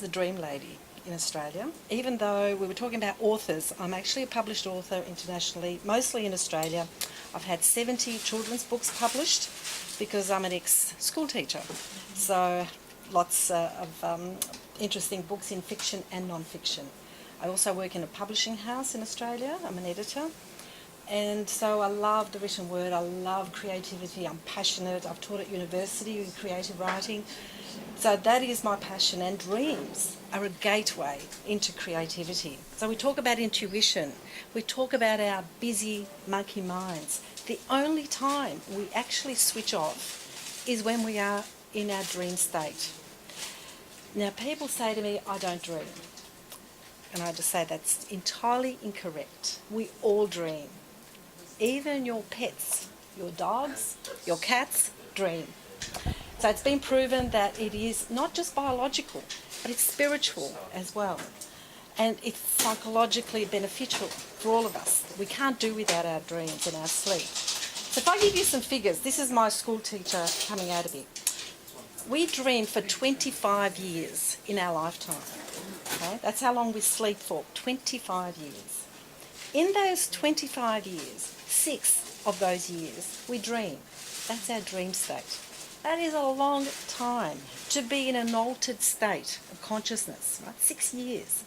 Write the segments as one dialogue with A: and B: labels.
A: the dream lady in Australia. Even though we were talking about authors, I'm actually a published author internationally, mostly in Australia. I've had 70 children's books published because I'm an ex-school teacher. So lots of interesting books in fiction and non-fiction. I also work in a publishing house in Australia. I'm an editor. And so I love the written word, I love creativity, I'm passionate, I've taught at university in creative writing. So that is my passion, and dreams are a gateway into creativity. So we talk about intuition, we talk about our busy monkey minds. The only time we actually switch off is when we are in our dream state. Now people say to me, I don't dream. And I just say that's entirely incorrect. We all dream. Even your pets, your dogs, your cats, dream. So it's been proven that it is not just biological, but it's spiritual as well. And it's psychologically beneficial for all of us. We can't do without our dreams and our sleep. So if I give you some figures, this is my school teacher coming out of it. We dream for 25 years in our lifetime. Okay? That's how long we sleep for, 25 years. In those 25 years, 6 of those years, we dream. That's our dream state. That is a long time to be in an altered state of consciousness, right? 6 years.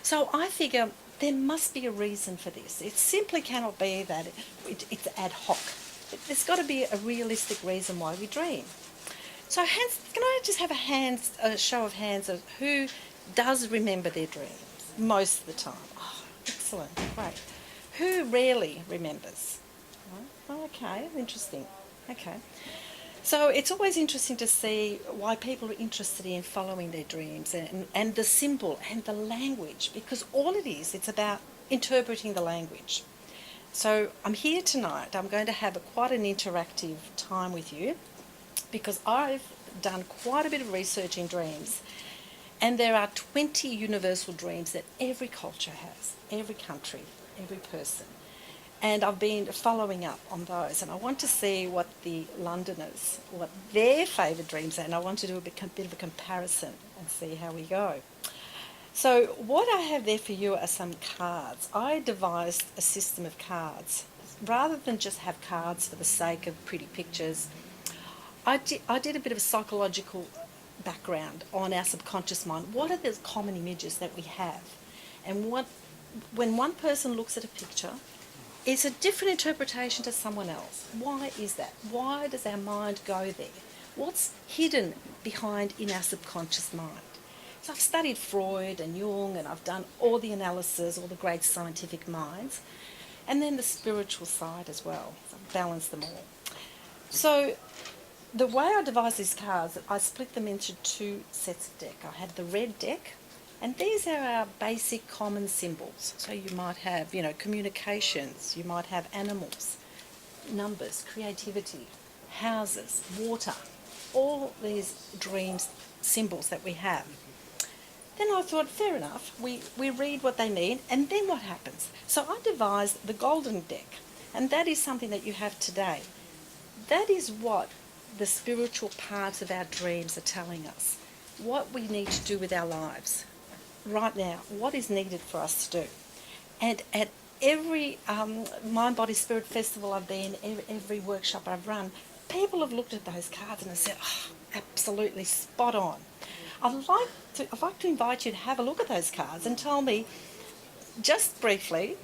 A: So I figure there must be a reason for this. It simply cannot be that it's ad hoc. There's got to be a realistic reason why we dream. So can I just have a show of hands of who does remember their dreams most of the time? Oh, excellent, great. Who rarely remembers? Oh, okay, interesting. Okay. So it's always interesting to see why people are interested in following their dreams and the symbol and the language, because all it is, it's about interpreting the language. So I'm here tonight, I'm going to have quite an interactive time with you because I've done quite a bit of research in dreams, and there are 20 universal dreams that every culture has, every country, every person. And I've been following up on those, and I want to see what the Londoners, what their favourite dreams are, and I want to do a bit of a comparison and see how we go. So what I have there for you are some cards. I devised a system of cards. Rather than just have cards for the sake of pretty pictures, I did a bit of a psychological background on our subconscious mind. What are the common images that we have? And when one person looks at a picture, it's a different interpretation to someone else. Why is that? Why does our mind go there? What's hidden behind in our subconscious mind? So I've studied Freud and Jung, and I've done all the analysis, all the great scientific minds, and then the spiritual side as well. So I've balanced them all. So the way I devised these cards, I split them into 2 sets of deck. I had the red deck, and these are our basic common symbols. So you might have, communications, you might have animals, numbers, creativity, houses, water, all these dreams symbols that we have. Then I thought, fair enough, we read what they mean, and then what happens? So I devised the golden deck, and that is something that you have today. That is what the spiritual parts of our dreams are telling us, what we need to do with our lives right now, what is needed for us to do. And at every Mind, Body, Spirit festival I've been, every workshop I've run, people have looked at those cards and have said, oh, absolutely spot on. I'd like to invite you to have a look at those cards and tell me, just briefly,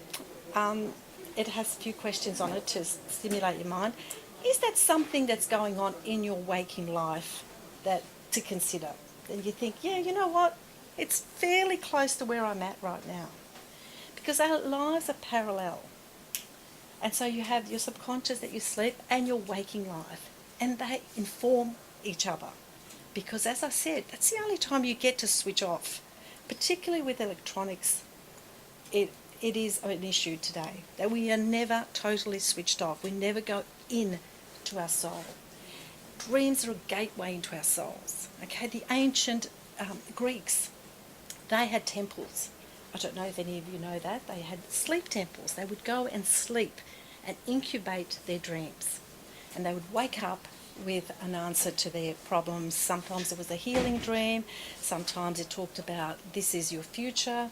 A: it has a few questions on it to stimulate your mind. Is that something that's going on in your waking life that to consider? And you think, yeah, you know what? It's fairly close to where I'm at right now. Because our lives are parallel. And so you have your subconscious that you sleep and your waking life. And they inform each other. Because as I said, that's the only time you get to switch off. Particularly with electronics, it is an issue today. That we are never totally switched off. We never go in to our soul. Dreams are a gateway into our souls. Okay, the ancient Greeks, they had temples. I don't know if any of you know that. They had sleep temples. They would go and sleep and incubate their dreams. And they would wake up with an answer to their problems. Sometimes it was a healing dream. Sometimes it talked about this is your future.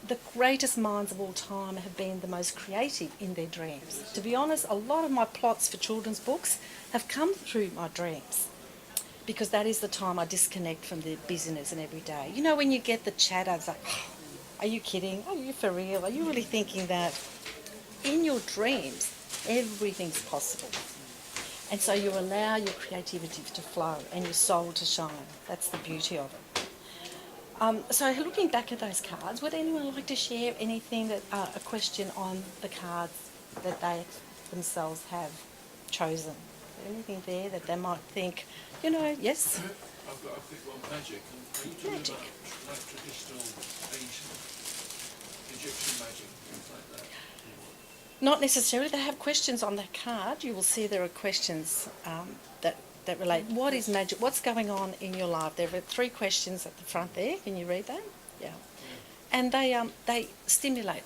A: The greatest minds of all time have been the most creative in their dreams. To be honest, a lot of my plots for children's books have come through my dreams, because that is the time I disconnect from the busyness and every day. You know, when you get the chatter, it's like, oh, are you kidding? Are you for real? Are you really thinking that? In your dreams, everything's possible. And so you allow your creativity to flow and your soul to shine. That's the beauty of it. So looking back at those cards, would anyone like to share anything that a question on the cards that they themselves have chosen? Anything there that they might think, you know, yes?
B: I've got a quick one, magic. Are you talking
A: Magic.
B: about like traditional ancient Egyptian magic, things like that?
A: Not necessarily. They have questions on that card. You will see there are questions that relate. What is magic? What's going on in your life? There are 3 questions at the front there. Can you read that? Yeah. And they stimulate.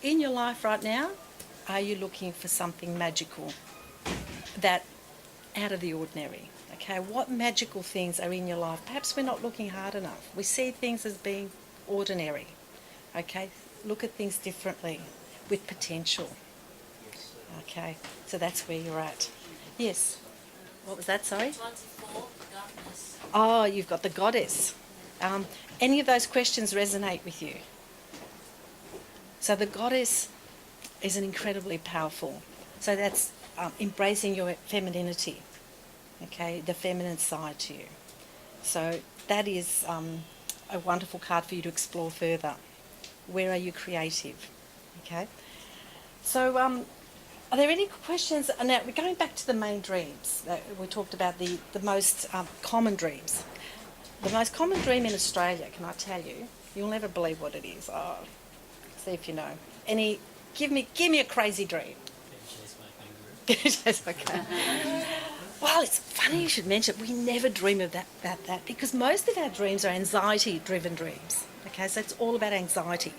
A: In your life right now, are you looking for something magical, that out of the ordinary? Okay, what magical things are in your life? Perhaps we're not looking hard enough. We see things as being ordinary. Okay, look at things differently, with potential. Okay, so that's where you're at. Yes. What was that, sorry?
C: 24, goddess.
A: Oh, you've got the goddess. Any of those questions resonate with you? So the goddess is an incredibly powerful. So that's embracing your femininity, okay, the feminine side to you. So that is a wonderful card for you to explore further. Where are you creative? Okay. So are there any questions? Now, we're going back to the main dreams. We talked about the most common dreams. The most common dream in Australia, can I tell you? You'll never believe what it is. Oh, see if you know. Give me a crazy dream. Okay. Well, it's funny you should mention it. We never dream about that, because most of our dreams are anxiety-driven dreams. Okay, so it's all about anxiety.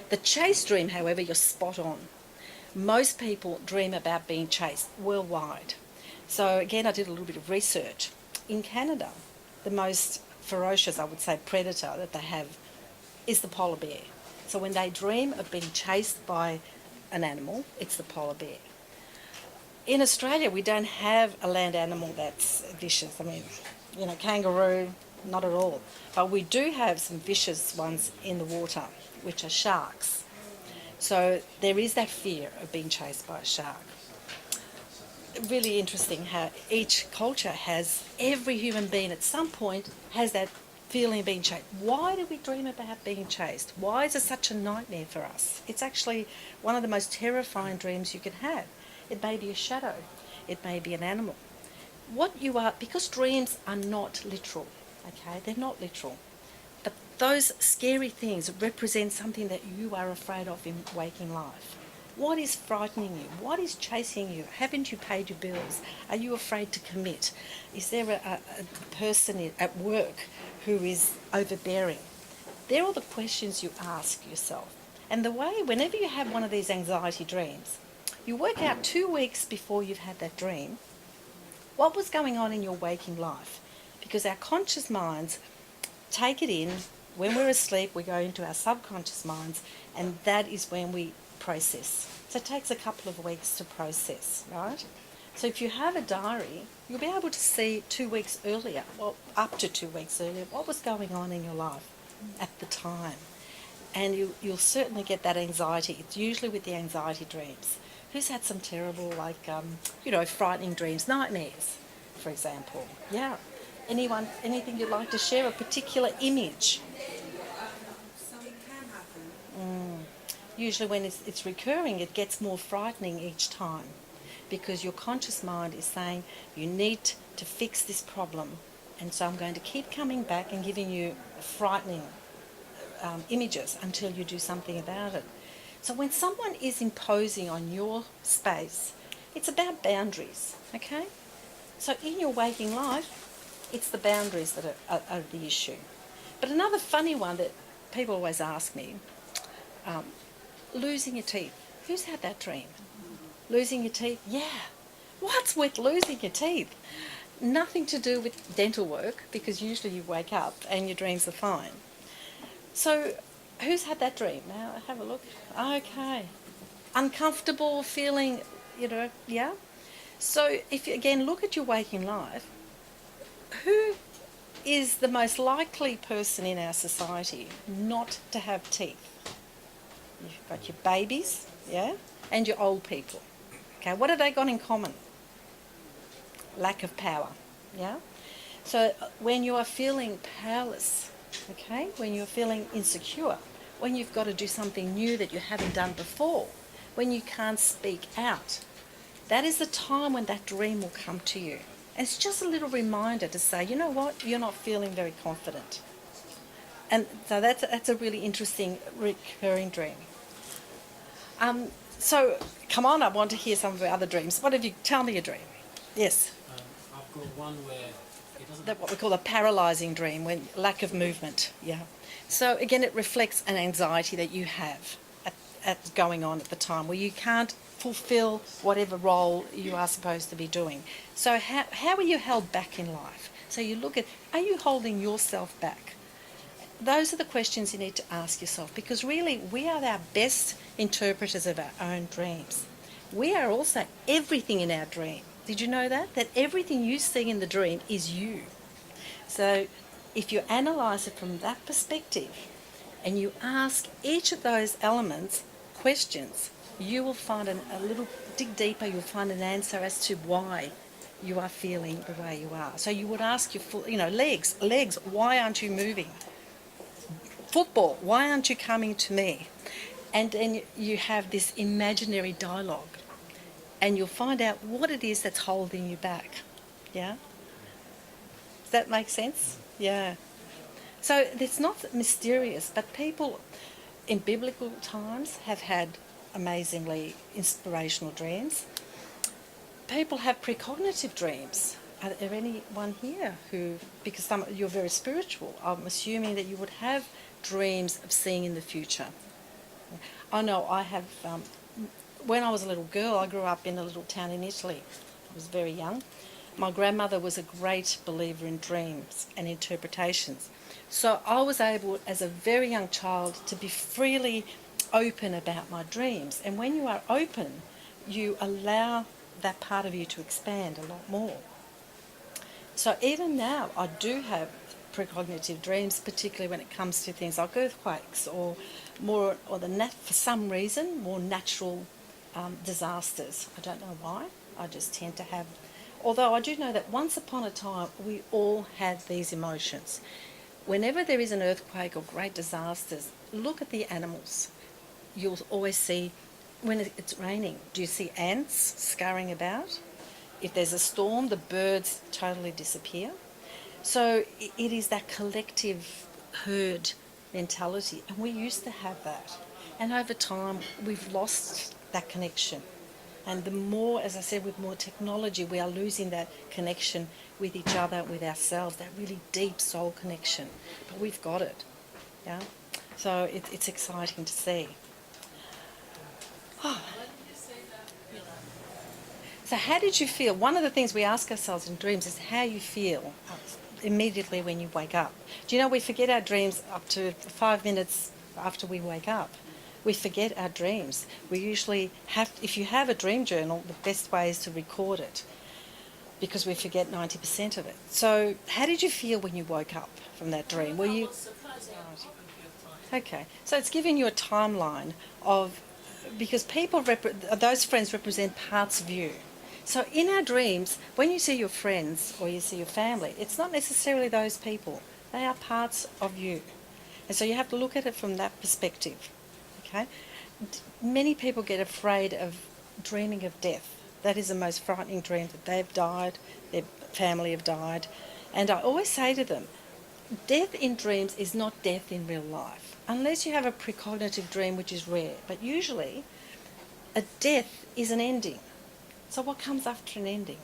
A: The chase dream, however, you're spot on. Most people dream about being chased worldwide. So again, I did a little bit of research. In Canada, the most ferocious, I would say, predator that they have is the polar bear. So when they dream of being chased by an animal, it's the polar bear. In Australia, we don't have a land animal that's vicious. I mean, you know, kangaroo, not at all. But we do have some vicious ones in the water, which are sharks. So there is that fear of being chased by a shark. Really interesting how each culture has, every human being at some point has that feeling of being chased. Why do we dream about being chased? Why is it such a nightmare for us? It's actually one of the most terrifying dreams you can have. It may be a shadow. It may be an animal. What you are, because dreams are not literal, okay? They're not literal. But those scary things represent something that you are afraid of in waking life. What is frightening you? What is chasing you? Haven't you paid your bills? Are you afraid to commit? Is there a person at work who is overbearing? They're all the questions you ask yourself. And the way, whenever you have one of these anxiety dreams, you work out 2 weeks before you've had that dream what was going on in your waking life. Because our conscious minds take it in. When we're asleep, we go into our subconscious minds, and that is when we process. So it takes a couple of weeks to process, right? So if you have a diary, you'll be able to see 2 weeks earlier, well, up to 2 weeks earlier, what was going on in your life at the time. And you'll certainly get that anxiety. It's usually with the anxiety dreams. Who's had some terrible, frightening dreams, nightmares, for example? Yeah. Anyone, anything you'd like to share? A particular image?
D: Something can happen.
A: Usually when it's recurring, it gets more frightening each time, because your conscious mind is saying, you need to fix this problem, and so I'm going to keep coming back and giving you frightening images until you do something about it. So when someone is imposing on your space, it's about boundaries, okay? So in your waking life, it's the boundaries that are the issue. But another funny one that people always ask me, losing your teeth. Who's had that dream? Losing your teeth? Yeah. What's with losing your teeth? Nothing to do with dental work, because usually you wake up and your dreams are fine. So who's had that dream? Now have a look. Okay. Uncomfortable feeling, yeah. So if you again look at your waking life, who is the most likely person in our society not to have teeth? You've got your babies, yeah, and your old people. Okay, what have they got in common? Lack of power, yeah. So when you are feeling powerless, okay, when you're feeling insecure, when you've got to do something new that you haven't done before, when you can't speak out, that is the time when that dream will come to you. And it's just a little reminder to say, you know what, you're not feeling very confident. And so that's a really interesting recurring dream. So come on, I want to hear some of your other dreams. What have you? Tell me your dream. Yes.
E: I've got one where it doesn't.
A: What we call a paralysing dream, when lack of movement. Yeah. So again, it reflects an anxiety that you have at going on at the time, where you can't fulfil whatever role you are supposed to be doing. So how are you held back in life? So you look at, are you holding yourself back? Those are the questions you need to ask yourself, because really we are our best interpreters of our own dreams. We are also everything in our dream. Did you know that? That everything you see in the dream is you. So if you analyse it from that perspective and you ask each of those elements questions, you will find a little, dig deeper, you'll find an answer as to why you are feeling the way you are. So you would ask your legs, why aren't you moving? Football, why aren't you coming to me? And then you have this imaginary dialogue, and you'll find out what it is that's holding you back. Yeah? Does that make sense? Yeah. So it's not mysterious, but people in biblical times have had amazingly inspirational dreams. People have precognitive dreams. Are there anyone here who, because you're very spiritual, I'm assuming that you would have dreams of seeing in the future? I know I have, when I was a little girl, I grew up in a little town in Italy. I was very young. My grandmother was a great believer in dreams and interpretations. So I was able, as a very young child, to be freely open about my dreams. And when you are open, you allow that part of you to expand a lot more. So even now, I do have precognitive dreams, particularly when it comes to things like earthquakes or for some reason, more natural disasters. I don't know why. I just tend to have. Although I do know that once upon a time, we all had these emotions. Whenever there is an earthquake or great disasters, look at the animals. You'll always see, when it's raining, do you see ants scurrying about? If there's a storm, the birds totally disappear. So it is that collective herd mentality, and we used to have that. And over time, we've lost that connection. And the more, as I said, with more technology, we are losing that connection with each other, with ourselves, that really deep soul connection. But we've got it, yeah? So it's exciting to see. Oh. So how did you feel? One of the things we ask ourselves in dreams is how you feel immediately when you wake up. Do you know we forget our dreams up to 5 minutes after we wake up? We forget our dreams. We usually have, if you have a dream journal, the best way is to record it, because we forget 90% of it. So how did you feel when you woke up from that dream? Were you... Okay, so it's giving you a timeline of, because people, those friends represent parts of you. So in our dreams, when you see your friends or you see your family, it's not necessarily those people. They are parts of you. And so you have to look at it from that perspective. Okay? Many people get afraid of dreaming of death. That is the most frightening dream, that they've died, their family have died. And I always say to them, death in dreams is not death in real life, unless you have a precognitive dream, which is rare. But usually, a death is an ending. So what comes after an ending?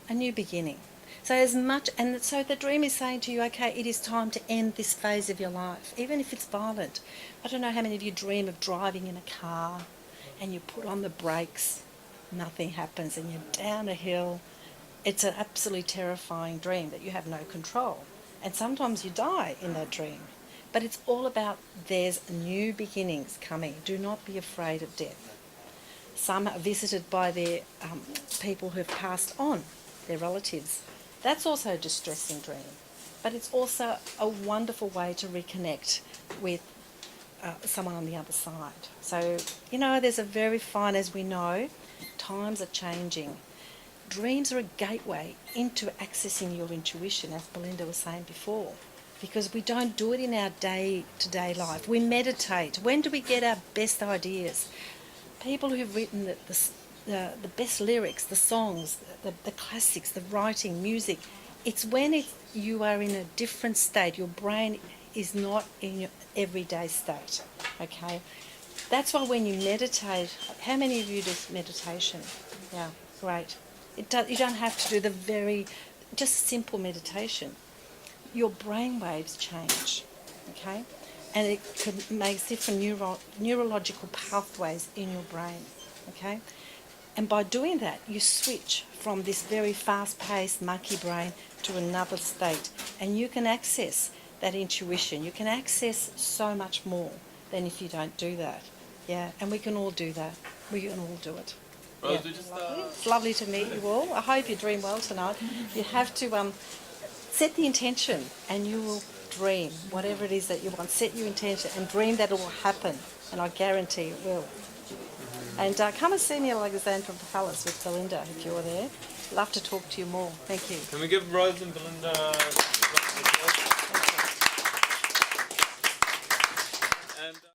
A: A new beginning. So so the dream is saying to you, okay, it is time to end this phase of your life, even if it's violent. I don't know how many of you dream of driving in a car and you put on the brakes nothing happens and you're down a hill. It's an absolutely terrifying dream that you have no control. And sometimes you die in that dream. But it's all about there's new beginnings coming. Do not be afraid of death. Some are visited by their people who've passed on, their relatives. That's also a distressing dream. But it's also a wonderful way to reconnect with someone on the other side. So, there's a very fine, as we know, times are changing. Dreams are a gateway into accessing your intuition, as Belinda was saying before, because we don't do it in our day-to-day life. We meditate. When do we get our best ideas? People who've written the best lyrics, the songs, the classics, the writing, music, it's when you are in a different state. Your brain is not in your everyday state, okay? That's why when you meditate, how many of you do meditation? Yeah, great. You don't have to do just simple meditation. Your brain waves change, okay? And it makes different neurological pathways in your brain, okay? And by doing that, you switch from this very fast-paced monkey brain to another state, and you can access that intuition. You can access so much more than if you don't do that. Yeah, and we can all do that. We can all do it.
F: Rose,
A: Yeah.
F: we just
A: It's lovely to meet you all. I hope you dream well tonight. You have to set the intention, and you will dream whatever it is that you want. Set your intention and dream that it will happen, and I guarantee it will. And come and see me at Alexandra Palace with Belinda if you're there. Love to talk to you more. Thank you.
F: Can we give Rose and Belinda a round of applause?